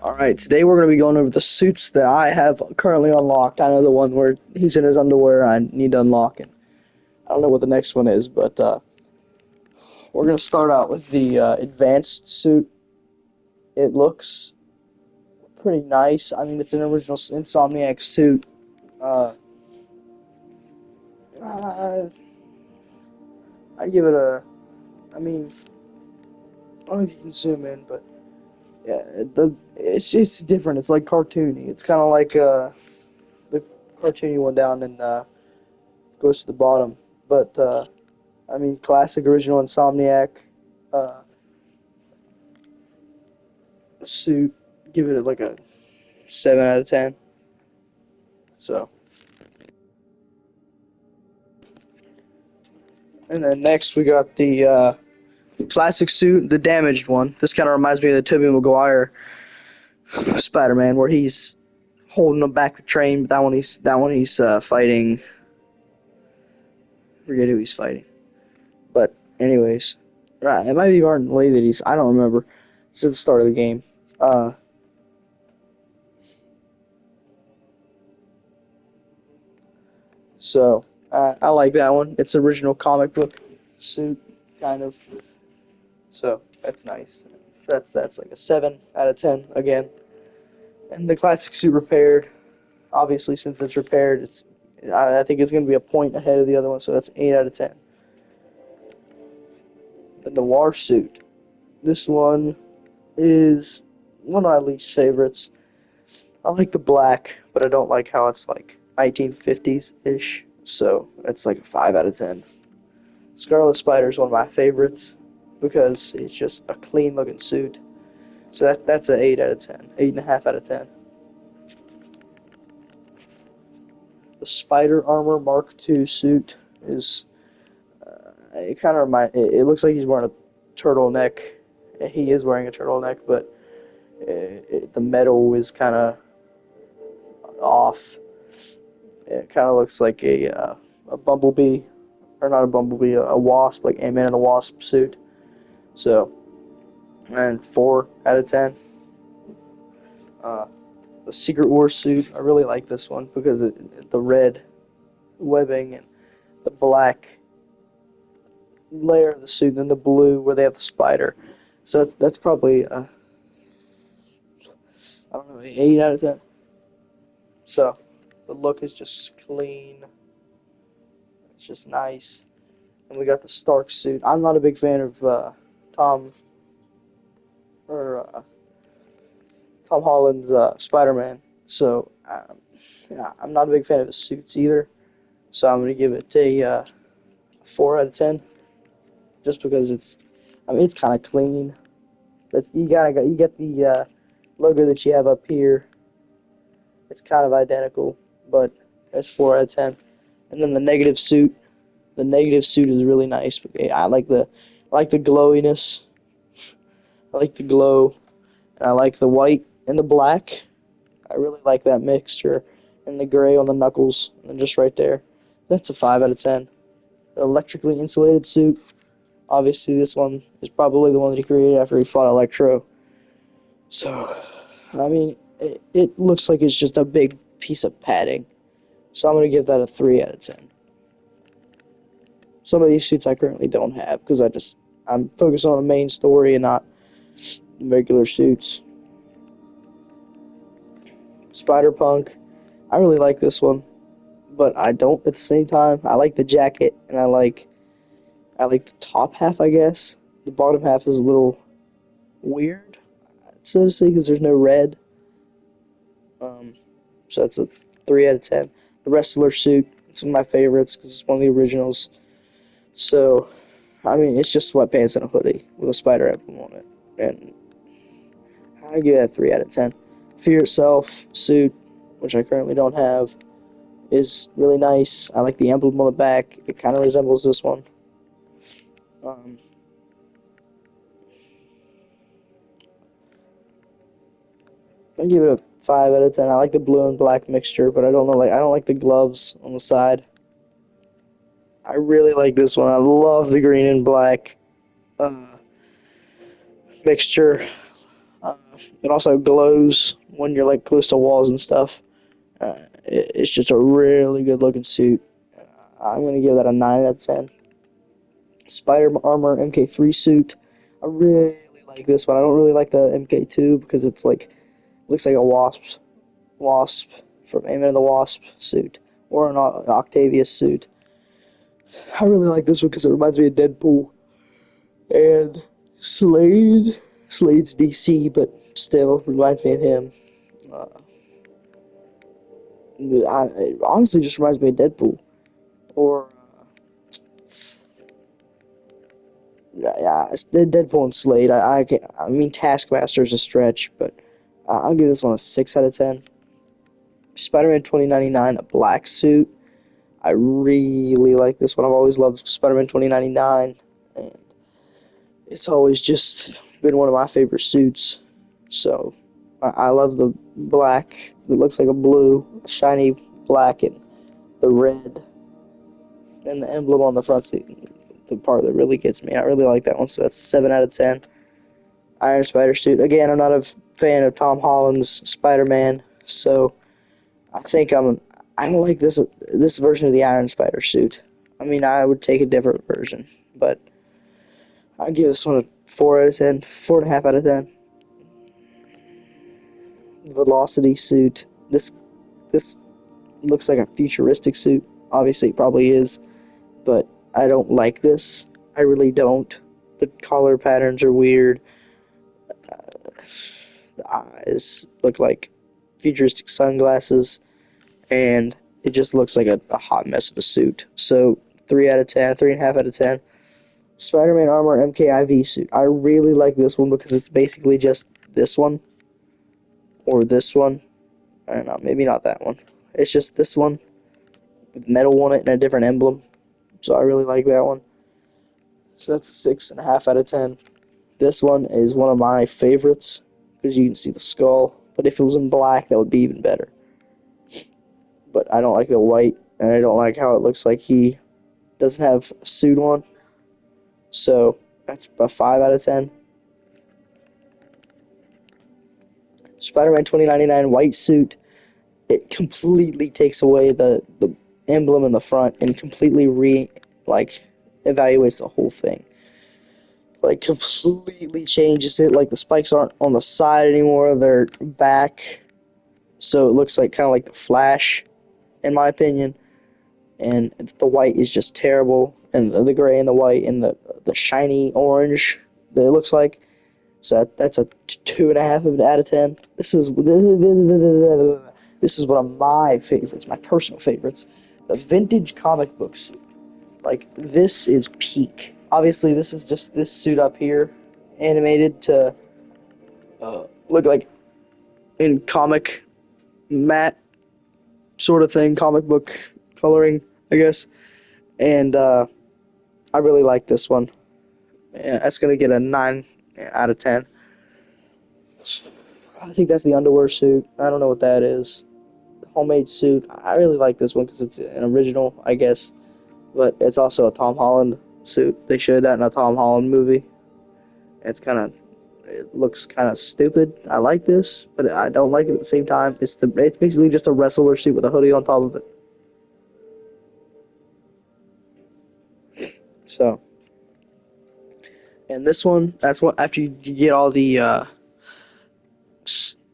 Alright, today we're going to be going over the suits that I have currently unlocked. I know the one where he's in his underwear I need to unlock, and I don't know what the next one is, but we're going to start out with the advanced suit. It looks pretty nice. I mean, it's an original Insomniac suit. Uh, I, I give it a, I mean, I don't know if you can zoom in, but yeah, it's different. It's like cartoony. It's kind of like the cartoony one down in goes to the bottom. But I mean, classic original Insomniac uh, suit. Give it like a 7 out of 10. So, and then next we got the classic suit, the damaged one. This kind of reminds me of the Tobey Maguire Spider-Man, where he's holding him back the train. But that one he's fighting. I forget who he's fighting. But anyways, right, it might be Martin Lee that he's. I don't remember. It's at the start of the game. Uh, So I like that one. It's original comic book suit, kind of. So that's nice. That's like a 7 out of 10 again. And the classic suit repaired. Obviously, since it's repaired, I think it's going to be a point ahead of the other one. So that's 8 out of 10. The noir suit. This one is one of my least favorites. I like the black, but I don't like how it's like 1950s ish. So it's like a 5 out of 10. Scarlet Spider is one of my favorites because it's just a clean looking suit. So that's an 8 out of 10, 8.5 out of 10. The Spider Armor Mark II suit is it kind of it looks like he's wearing a turtleneck. He is wearing a turtleneck, but the metal is kind of off. It kind of looks like a bumblebee, or not a bumblebee, a wasp, like Ant-Man and the Wasp suit. So, and 4 out of 10. Uh, the Secret Wars suit. I really like this one because the red webbing and the black layer of the suit, and then the blue where they have the spider. So that's probably I don't know, 8 out of 10. So the look is just clean. It's just nice. And we got the Stark suit. I'm not a big fan of Tom or Tom Holland's Spider-Man. So yeah, I'm not a big fan of his suits either. So I'm gonna give it a 4 out of 10. Just because I mean, it's kind of clean. But you get the logo that you have up here. It's kind of identical, but it's 4 out of 10. And then the negative suit. The negative suit is really nice. I like the glowiness. I like the glow, and I like the white and the black. I really like that mixture, and the gray on the knuckles, and just right there. That's a 5 out of 10. The electrically insulated suit. Obviously, this one is probably the one that he created after he fought Electro. So, I mean, it looks like it's just a big piece of padding. So I'm going to give that a 3 out of 10. Some of these suits I currently don't have because I'm focused on the main story and not regular suits. Spider Punk, I really like this one, but I don't at the same time. I like the jacket and I like the top half, I guess. The bottom half is a little weird, so to say, because there's no red. Um, so that's a 3 out of 10. The wrestler suit, it's one of my favorites because it's one of the originals. So, I mean, it's just sweatpants and a hoodie with a spider emblem on it, and I give that 3 out of 10. Fear itself suit, which I currently don't have, is really nice. I like the emblem on the back. It kind of resembles this one. Um, I give it a 5 out of 10. I like the blue and black mixture, but I don't like the gloves on the side. I really like this one. I love the green and black uh, mixture. It also glows when you're like close to walls and stuff. It's just a really good looking suit. I'm gonna give that a 9 out of 10. Spider Armor MK3 suit. I really like this one. I don't really like the MK2 because it's like looks like a wasp from Ant-Man and the Wasp suit or an Octavius suit. I really like this one because it reminds me of Deadpool and Slade. Slade's DC, but still reminds me of him. Uh, it honestly just reminds me of Deadpool or yeah, it's Deadpool and Slade. I mean Taskmaster is a stretch, but I'll give this one a 6 out of 10. Spider-Man 2099, the black suit. I really like this one. I've always loved Spider-Man 2099, and it's always just been one of my favorite suits. So I love the black. It looks like a blue, a shiny black, and the red, and the emblem on the front seat. The part that really gets me. I really like that one. So that's a 7 out of 10. Iron Spider suit. Again, I'm not a fan of Tom Holland's Spider-Man, so I think I don't like this version of the Iron Spider suit. I mean, I would take a different version, but I'd give this one a 4 out of 10, 4.5 out of 10. Velocity suit. This looks like a futuristic suit. Obviously, it probably is, but I don't like this. I really don't. The collar patterns are weird. The eyes look like futuristic sunglasses, and it just looks like a hot mess of a suit. So 3 out of 10, 3.5 out of 10. Spider-Man Armor MKIV suit. I really like this one because it's basically just this one or this one. I don't know, maybe not that one. It's just this one with metal on it and a different emblem. So I really like that one. So that's a 6.5 out of 10. This one is one of my favorites because you can see the skull. But if it was in black, that would be even better. But I don't like the white, and I don't like how it looks like he doesn't have a suit on. So that's a 5 out of 10. Spider-Man 2099 white suit. It completely takes away the emblem in the front and completely like evaluates the whole thing. Like completely changes it. Like the spikes aren't on the side anymore; they're back. So it looks like kind of like the Flash, in my opinion. And the white is just terrible, and the gray and the white and the shiny orange that it looks like. So that's a 2.5 out of 10. This is one of my favorites, my personal favorites, the vintage comic books. Like this is peak. Obviously, this is just this suit up here, animated to look like in comic matte sort of thing, comic book coloring, I guess. And I really like this one. Yeah, that's gonna get a 9 out of 10. I think that's the underwear suit. I don't know what that is. Homemade suit. I really like this one because it's an original, I guess, but it's also a Tom Holland suit. They showed that in a Tom Holland movie. It looks kind of stupid. I like this, but I don't like it at the same time. It's basically just a wrestler suit with a hoodie on top of it. So, and this one, that's what after you get all the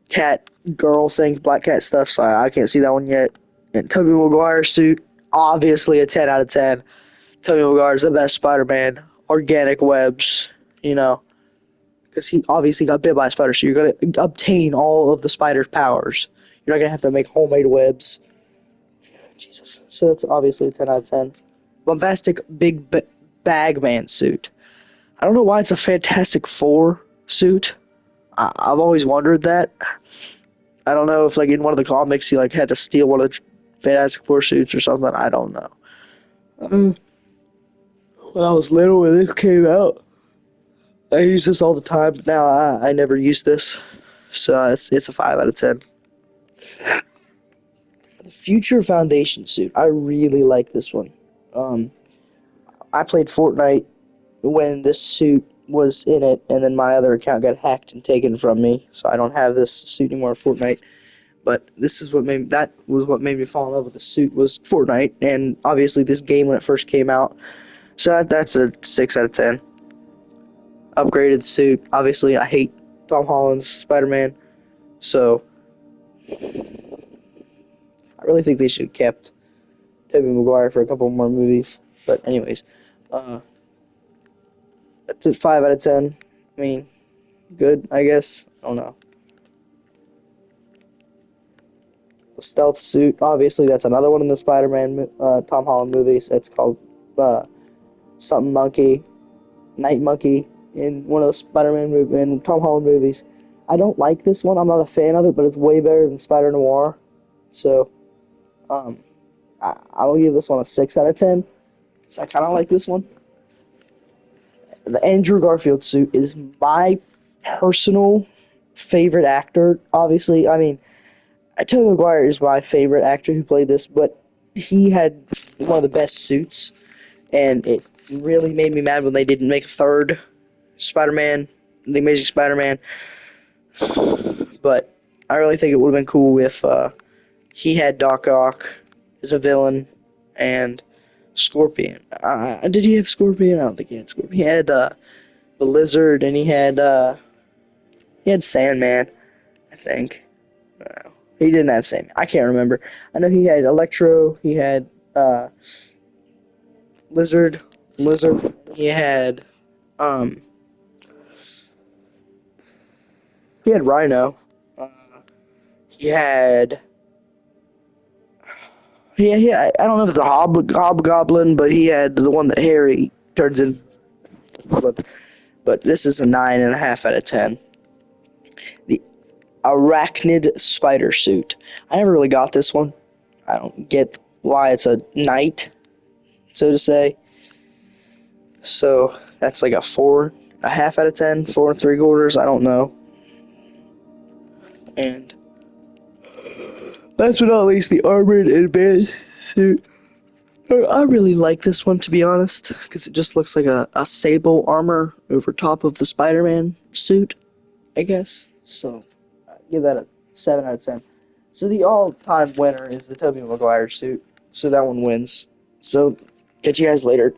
cat girl things, black cat stuff. So I can't see that one yet. And Tobey Maguire suit, obviously a 10 out of 10. Tobey Maguire's the best Spider-Man. Organic webs, you know, because he obviously got bit by a spider, so you're going to obtain all of the spider's powers. You're not going to have to make homemade webs. Jesus. So that's obviously a 10 out of 10. Bombastic Big Bagman suit. I don't know why it's a Fantastic Four suit. I've always wondered that. I don't know if like in one of the comics he like had to steal one of the Fantastic Four suits or something. I don't know. When I was little when this came out, I use this all the time. But now I never use this, so it's a 5 out of 10. The Future Foundation suit. I really like this one. Um, I played Fortnite when this suit was in it, and then my other account got hacked and taken from me, so I don't have this suit anymore, Fortnite. But this is that was what made me fall in love with the suit was Fortnite, and obviously this game when it first came out. So that's a 6 out of 10. Upgraded suit. Obviously, I hate Tom Holland's Spider-Man, so I really think they should have kept Tobey Maguire for a couple more movies. But anyways, uh, that's a 5 out of 10. I mean, good, I guess. I don't know. The stealth suit. Obviously, that's another one in the Spider-Man Tom Holland movies. It's called uh, something monkey, Night Monkey in one of the Spider-Man in Tom Holland movies. I don't like this one. I'm not a fan of it, but it's way better than Spider Noir. So, um, I will give this one a 6 out of 10. So I kind of like this one. The Andrew Garfield suit is my personal favorite actor. Obviously, I mean, Tobey Maguire is my favorite actor who played this, but he had one of the best suits, and it really made me mad when they didn't make a third Spider-Man, the Amazing Spider-Man. But I really think it would have been cool if he had Doc Ock as a villain and Scorpion. Did he have Scorpion? I don't think he had Scorpion. He had the Lizard, and he had Sandman, I think. He didn't have Sandman. I can't remember. I know he had Electro. He had Lizard. He had um. He had Rhino. Uh, he had. Yeah. I don't know if it's a hobgoblin, but he had the one that Harry turns in. But this is a 9.5 out of 10. The arachnid spider suit. I never really got this one. I don't get why it's a knight, so to say. So that's like a 4.5 out of 10, 4 3/4. I don't know. And last but not least, the armored advanced suit. I really like this one, to be honest, because it just looks like a sable armor over top of the Spider-Man suit, I guess. So I give that a 7 out of 10. So the all-time winner is the Tobey Maguire suit. So that one wins. So catch you guys later.